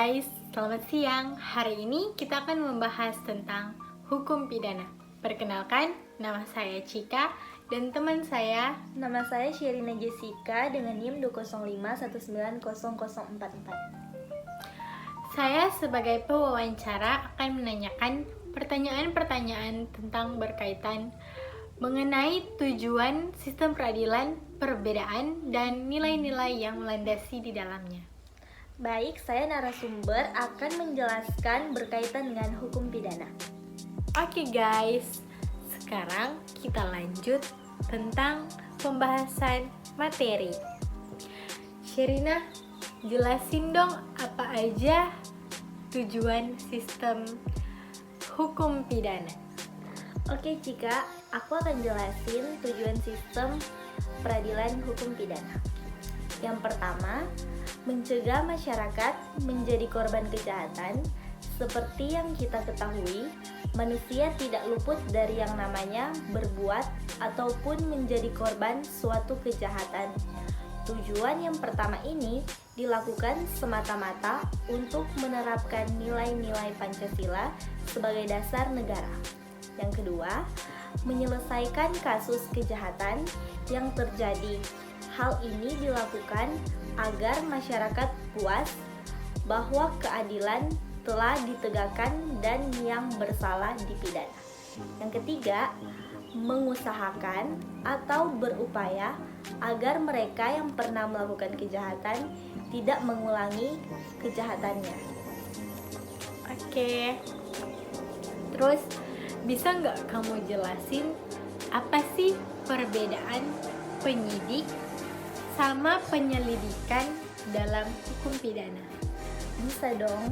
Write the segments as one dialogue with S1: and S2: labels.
S1: guys, selamat siang. Hari ini kita akan membahas tentang hukum pidana. Perkenalkan, nama saya Cika dan teman saya.
S2: Nama saya Sherina Jessica dengan NIM 205190044.
S1: Saya sebagai pewawancara akan menanyakan pertanyaan-pertanyaan tentang berkaitan mengenai tujuan sistem peradilan, perbedaan, dan nilai-nilai yang melandasi di dalamnya.
S2: Baik, saya narasumber akan menjelaskan berkaitan dengan hukum pidana.
S1: Oke guys, sekarang kita lanjut tentang pembahasan materi. Sherina, jelasin dong apa aja tujuan sistem hukum pidana.
S2: Oke Cika, aku akan jelasin tujuan sistem peradilan hukum pidana. Yang pertama, mencegah masyarakat menjadi korban kejahatan. Seperti yang kita ketahui, manusia tidak luput dari yang namanya berbuat ataupun menjadi korban suatu kejahatan. Tujuan yang pertama ini dilakukan semata-mata untuk menerapkan nilai-nilai Pancasila sebagai dasar negara. Yang kedua, menyelesaikan kasus kejahatan yang terjadi. Hal ini dilakukan agar masyarakat puas bahwa keadilan telah ditegakkan dan yang bersalah dipidana. Yang ketiga, mengusahakan atau berupaya agar mereka yang pernah melakukan kejahatan tidak mengulangi kejahatannya.
S1: Oke, terus bisa nggak kamu jelasin apa sih perbedaan penyidik sama penyelidikan dalam hukum pidana?
S2: Bisa dong.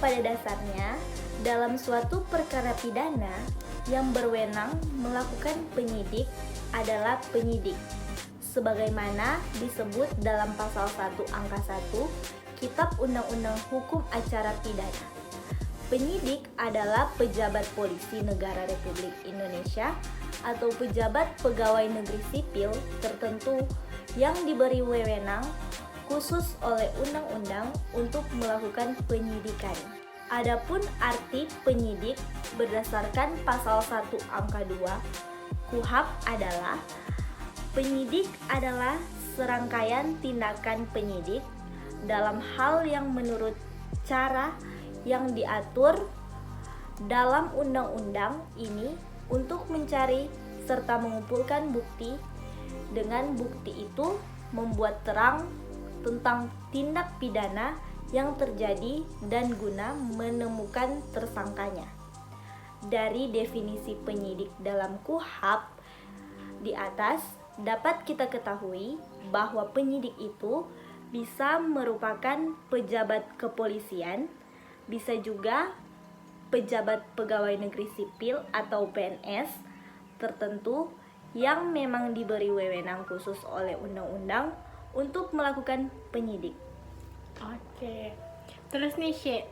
S2: Pada dasarnya, dalam suatu perkara pidana, yang berwenang melakukan penyidik adalah penyidik. Sebagaimana disebut dalam pasal 1 angka 1 Kitab Undang-Undang Hukum Acara Pidana. Penyidik adalah pejabat polisi negara Republik Indonesia atau pejabat pegawai negeri sipil tertentu yang diberi wewenang khusus oleh undang-undang untuk melakukan penyidikan. Adapun arti penyidik berdasarkan pasal 1 angka 2 KUHP adalah penyidik adalah serangkaian tindakan penyidik dalam hal yang menurut cara yang diatur dalam undang-undang ini untuk mencari serta mengumpulkan bukti. Dengan bukti itu membuat terang tentang tindak pidana yang terjadi dan guna menemukan tersangkanya. Dari definisi penyidik dalam KUHP di atas dapat kita ketahui bahwa penyidik itu bisa merupakan pejabat kepolisian, bisa juga pejabat pegawai negeri sipil atau PNS tertentu yang memang diberi wewenang khusus oleh undang-undang untuk melakukan penyidik.
S1: Oke, terus nih She,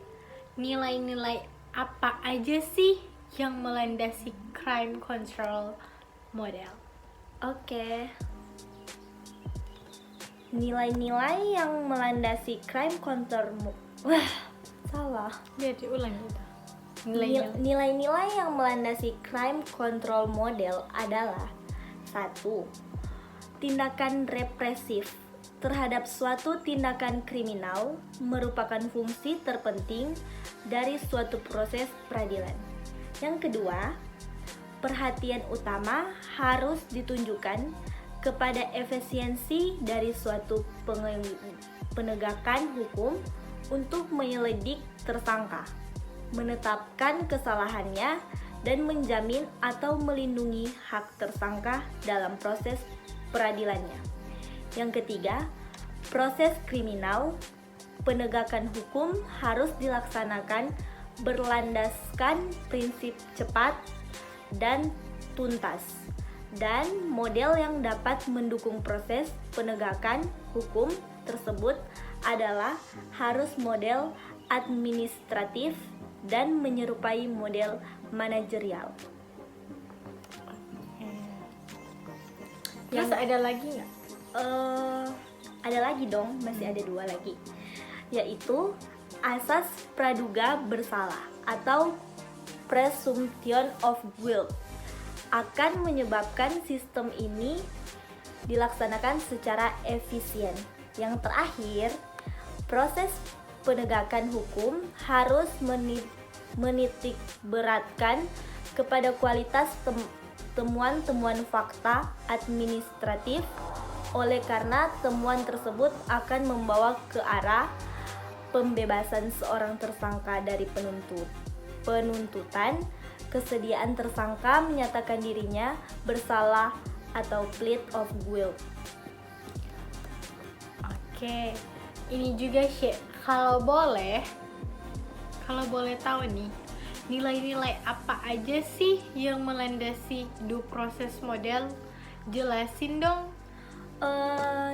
S1: nilai-nilai apa aja sih yang melandasi crime control model?
S2: Oke. Nilai-nilai yang melandasi crime control salah.
S1: Biar diulang gitu.
S2: Nilai-nilai yang melandasi crime control model adalah 1. Tindakan represif terhadap suatu tindakan kriminal merupakan fungsi terpenting dari suatu proses peradilan. Yang kedua, perhatian utama harus ditunjukkan kepada efisiensi dari suatu penegakan hukum untuk menyelidik tersangka, menetapkan kesalahannya, dan menjamin atau melindungi hak tersangka dalam proses peradilannya. Yang ketiga, proses kriminal, penegakan hukum harus dilaksanakan berlandaskan prinsip cepat dan tuntas, dan model yang dapat mendukung proses penegakan hukum tersebut adalah harus model administratif dan menyerupai model manajerial.
S1: Terus ada lagi nggak?
S2: Ada lagi dong, masih ada 2 lagi, yaitu asas praduga bersalah atau presumption of guilt akan menyebabkan sistem ini dilaksanakan secara efisien. Yang terakhir, proses penegakan hukum harus menitik beratkan kepada kualitas temuan-temuan fakta administratif, oleh karena temuan tersebut akan membawa ke arah pembebasan seorang tersangka dari penuntutan, kesediaan tersangka menyatakan dirinya bersalah atau plead of guilt.
S1: Oke, ini juga Syek, kalau boleh tahu nih, nilai-nilai apa aja sih yang melandasi due process model? Jelasin dong.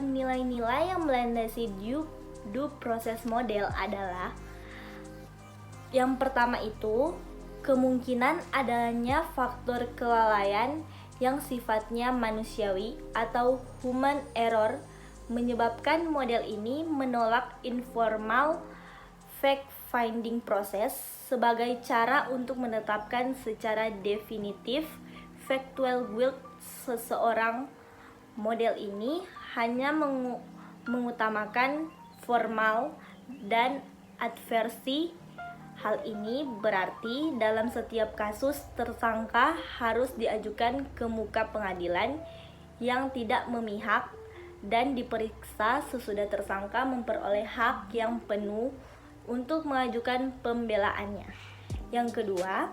S2: Nilai-nilai yang melandasi due process model adalah: yang pertama itu, kemungkinan adanya faktor kelalaian yang sifatnya manusiawi atau human error menyebabkan model ini menolak informal fact-finding process sebagai cara untuk menetapkan secara definitif factual guilt seseorang. Model ini hanya mengutamakan formal dan adversi. Hal ini berarti dalam setiap kasus tersangka harus diajukan ke muka pengadilan yang tidak memihak dan diperiksa sesudah tersangka memperoleh hak yang penuh untuk mengajukan pembelaannya. Yang kedua,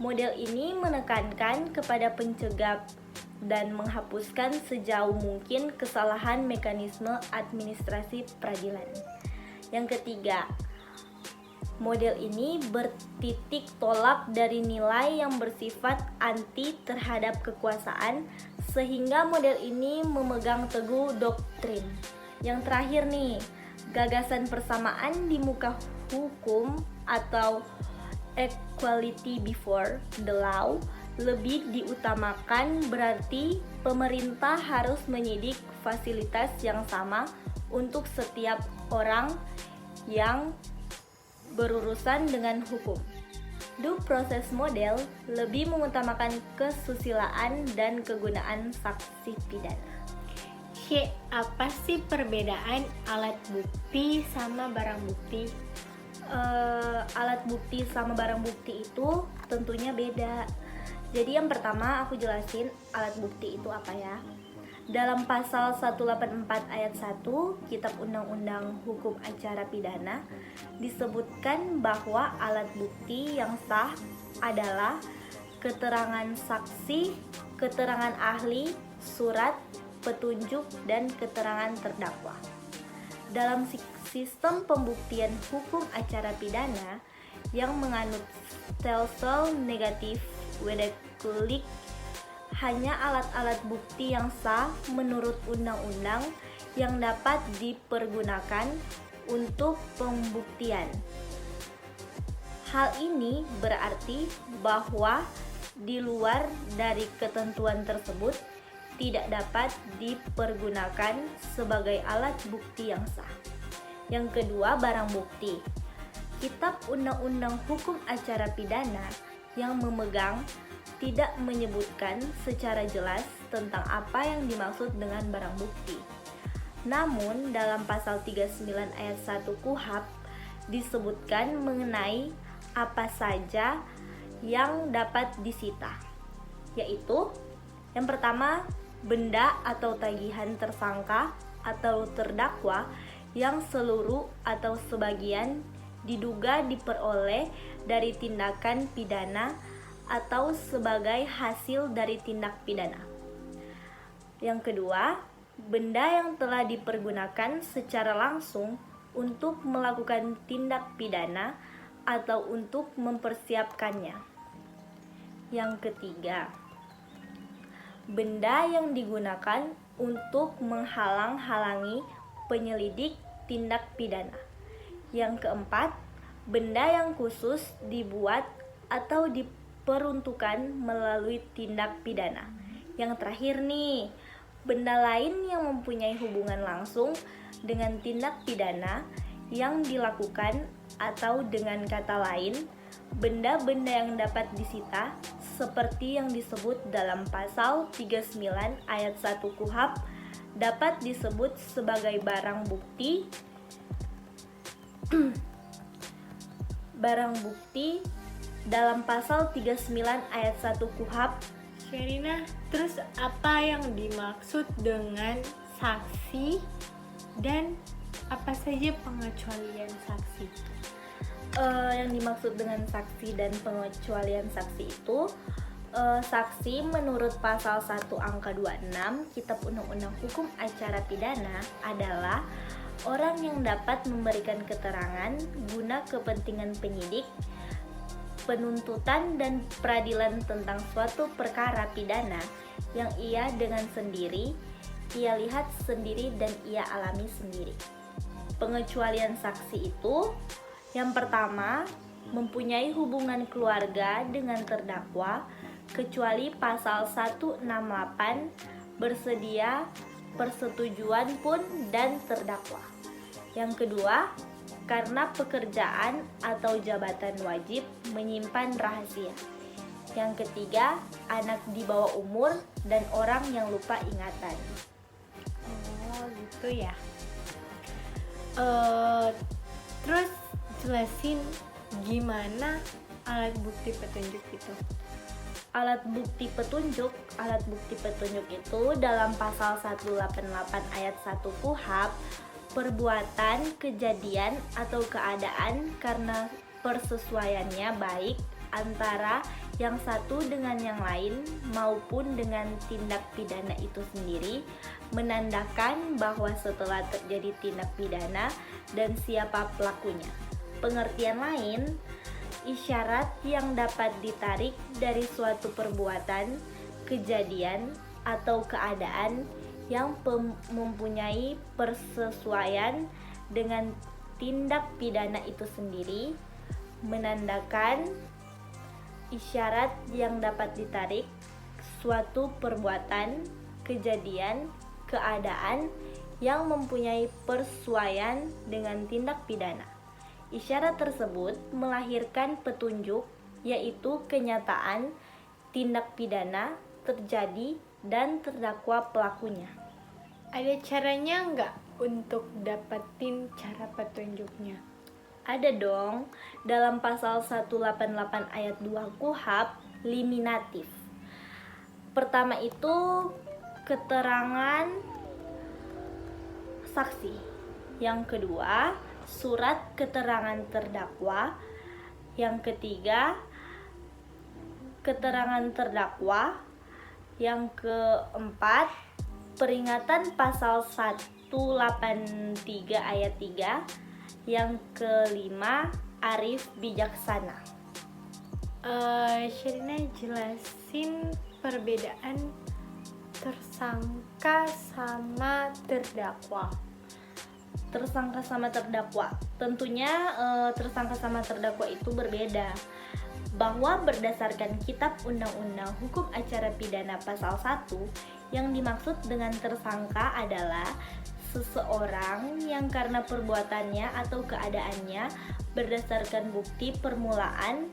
S2: model ini menekankan kepada pencegah dan menghapuskan sejauh mungkin kesalahan mekanisme administrasi peradilan. Yang ketiga, model ini bertitik tolak dari nilai yang bersifat anti terhadap kekuasaan, sehingga model ini memegang teguh doktrin. Yang terakhir nih, gagasan persamaan di muka hukum atau equality before the law lebih diutamakan, berarti pemerintah harus menyidik fasilitas yang sama untuk setiap orang yang berurusan dengan hukum. Due process model lebih mengutamakan kesusilaan dan kegunaan saksi pidana.
S1: Syek, apa sih perbedaan alat bukti sama barang bukti?
S2: Alat bukti sama barang bukti itu tentunya beda. Jadi yang pertama aku jelasin alat bukti itu apa ya. Dalam pasal 184 ayat 1 Kitab Undang-Undang Hukum Acara Pidana disebutkan bahwa alat bukti yang sah adalah keterangan saksi, keterangan ahli, surat, petunjuk, dan keterangan terdakwa. Dalam sistem pembuktian hukum acara pidana yang menganut stelsel negatif wedekulik, hanya alat-alat bukti yang sah menurut undang-undang yang dapat dipergunakan untuk pembuktian. Hal ini berarti bahwa di luar dari ketentuan tersebut tidak dapat dipergunakan sebagai alat bukti yang sah. Yang kedua, barang bukti. Kitab Undang-Undang Hukum Acara Pidana yang memegang tidak menyebutkan secara jelas tentang apa yang dimaksud dengan barang bukti. Namun dalam pasal 39 ayat 1 KUHP disebutkan mengenai apa saja yang dapat disita, yaitu yang pertama, benda atau tagihan tersangka atau terdakwa yang seluruh atau sebagian diduga diperoleh dari tindakan pidana atau sebagai hasil dari tindak pidana. Yang kedua, benda yang telah dipergunakan secara langsung untuk melakukan tindak pidana atau untuk mempersiapkannya. Yang ketiga, benda yang digunakan untuk menghalang-halangi penyelidik tindak pidana. Yang keempat, benda yang khusus dibuat atau diperuntukkan melalui tindak pidana. Yang terakhir nih, benda lain yang mempunyai hubungan langsung dengan tindak pidana yang dilakukan atau dengan kata lain, benda-benda yang dapat disita seperti yang disebut dalam pasal 39 ayat 1 KUHP dapat disebut sebagai barang bukti dalam pasal 39 ayat 1 KUHP.
S1: Sherina, terus apa yang dimaksud dengan saksi dan apa saja pengecualian saksi?
S2: Yang dimaksud dengan saksi dan pengecualian saksi itu, saksi menurut pasal 1 angka 26 Kitab Undang-Undang Hukum Acara Pidana adalah orang yang dapat memberikan keterangan guna kepentingan penyidik, penuntutan dan peradilan tentang suatu perkara pidana yang ia dengan sendiri, ia lihat sendiri dan ia alami sendiri. Pengecualian saksi itu, yang pertama, mempunyai hubungan keluarga dengan terdakwa kecuali pasal 168 bersedia persetujuan pun dan terdakwa. Yang kedua, karena pekerjaan atau jabatan wajib menyimpan rahasia. Yang ketiga, anak di bawah umur dan orang yang lupa ingatan.
S1: Oh gitu ya. Terus jelasin gimana alat bukti petunjuk itu.
S2: Alat bukti petunjuk itu dalam pasal 188 ayat 1 KUHP, perbuatan, kejadian atau keadaan karena persesuaiannya baik antara yang satu dengan yang lain maupun dengan tindak pidana itu sendiri, menandakan bahwa setelah terjadi tindak pidana dan siapa pelakunya. Pengertian lain, isyarat yang dapat ditarik dari suatu perbuatan, kejadian, atau keadaan yang mempunyai persesuaian dengan tindak pidana itu sendiri, menandakan isyarat yang dapat ditarik suatu perbuatan, kejadian, keadaan yang mempunyai persesuaian dengan tindak pidana. Isyarat tersebut melahirkan petunjuk, yaitu kenyataan tindak pidana terjadi dan terdakwa pelakunya.
S1: Ada caranya nggak untuk dapetin cara petunjuknya?
S2: Ada dong, dalam pasal 188 ayat 2 KUHP liminatif. Pertama itu keterangan saksi. Yang kedua, surat keterangan terdakwa. Yang ketiga, keterangan terdakwa. Yang keempat, peringatan pasal 183 ayat 3. Yang kelima, arif bijaksana.
S1: Sherina jelasin perbedaan tersangka sama terdakwa.
S2: Tersangka sama terdakwa, tentunya tersangka sama terdakwa itu berbeda. Bahwa berdasarkan Kitab Undang-Undang Hukum Acara Pidana pasal 1, yang dimaksud dengan tersangka adalah seseorang yang karena perbuatannya atau keadaannya berdasarkan bukti permulaan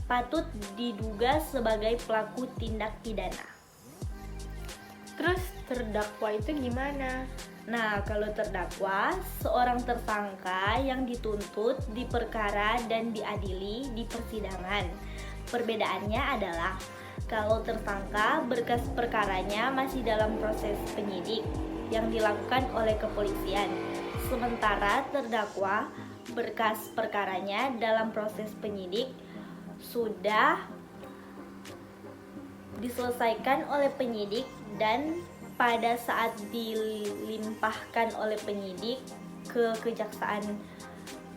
S2: patut diduga sebagai pelaku tindak pidana.
S1: Terus terdakwa itu gimana?
S2: Nah, kalau terdakwa, seorang tersangka yang dituntut, diperkara, dan diadili di persidangan. Perbedaannya adalah, kalau tersangka, berkas perkaranya masih dalam proses penyidik yang dilakukan oleh kepolisian. Sementara terdakwa, berkas perkaranya dalam proses penyidik sudah diselesaikan oleh penyidik dan pada saat dilimpahkan oleh penyidik ke kejaksaan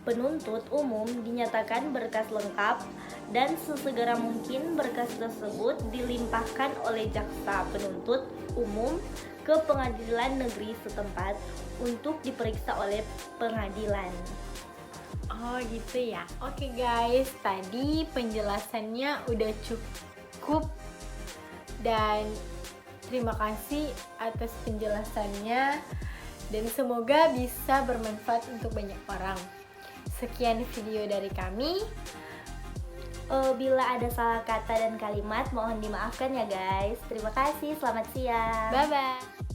S2: penuntut umum dinyatakan berkas lengkap dan sesegera mungkin berkas tersebut dilimpahkan oleh jaksa penuntut umum ke pengadilan negeri setempat untuk diperiksa oleh pengadilan.
S1: Oh gitu ya. Oke guys, tadi penjelasannya udah cukup dan terima kasih atas penjelasannya dan semoga bisa bermanfaat untuk banyak orang. Sekian video dari kami.
S2: Bila ada salah kata dan kalimat mohon dimaafkan ya guys. Terima kasih, selamat siang.
S1: Bye-bye.